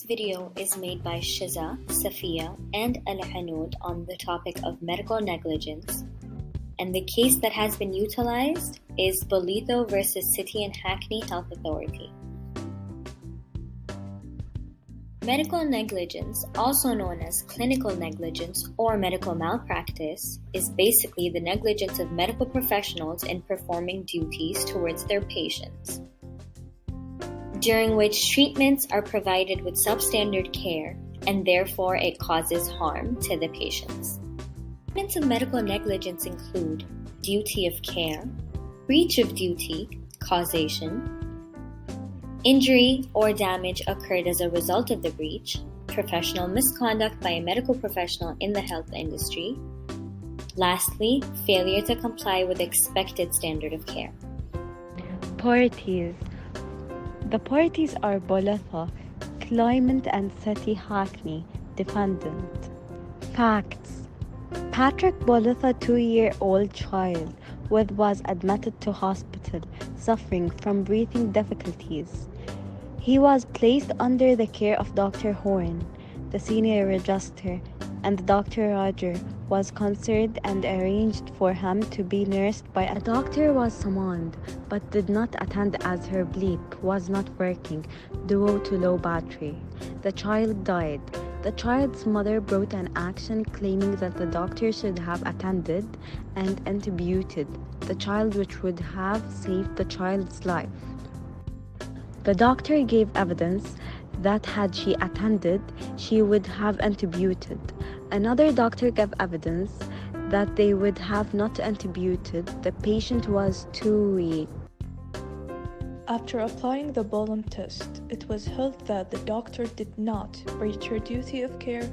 video is made by Shiza, Safiya, and Al-Hanoud on the topic of medical negligence, and the case that has been utilized is Bolitho versus City and Hackney Health Authority. Medical negligence, also known as clinical negligence or medical malpractice, is basically the negligence of medical professionals in performing duties towards their patients, during which treatments are provided with substandard care and therefore it causes harm to the patients. Elements of medical negligence include duty of care, breach of duty, causation, injury or damage occurred as a result of the breach, professional misconduct by a medical professional in the health industry, lastly, failure to comply with expected standard of care. Parties. The parties are Bolitho, claimant, and City Hackney, defendant. Facts. Patrick Bolitho, 2-year-old child, was admitted to hospital suffering from breathing difficulties. He was placed under the care of Dr. Horn, the senior register, and Dr. Roger was considered and arranged for him to be nursed by a doctor was summoned but did not attend as her bleep was not working due to low battery. The child died. The child's mother brought an action claiming that the doctor should have attended and intubated the child, which would have saved the child's life. The doctor gave evidence that had she attended, she would have intubated. Another doctor gave evidence that they would have not intubated. The patient was too weak. After applying the Bolitho test, it was held that the doctor did not breach her duty of care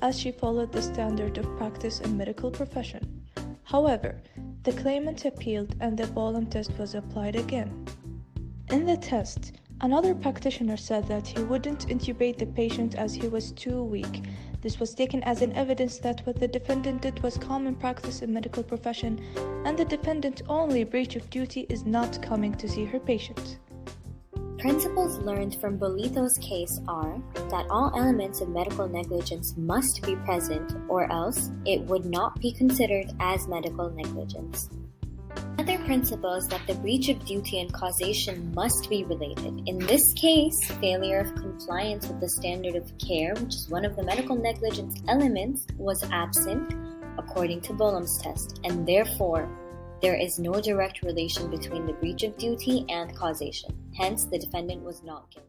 as she followed the standard of practice in medical profession. However, the claimant appealed and the Bolitho test was applied again. In the test, another practitioner said that he wouldn't intubate the patient as he was too weak. This was taken as an evidence that what the defendant did was common practice in medical profession, and the defendant's only breach of duty is not coming to see her patient. Principles learned from Bolitho's case are that all elements of medical negligence must be present, or else it would not be considered as medical negligence. Another principle is that the breach of duty and causation must be related. In this case, failure of compliance with the standard of care, which is one of the medical negligence elements, was absent according to Bolitho's test, and therefore there is no direct relation between the breach of duty and causation. Hence, the defendant was not guilty.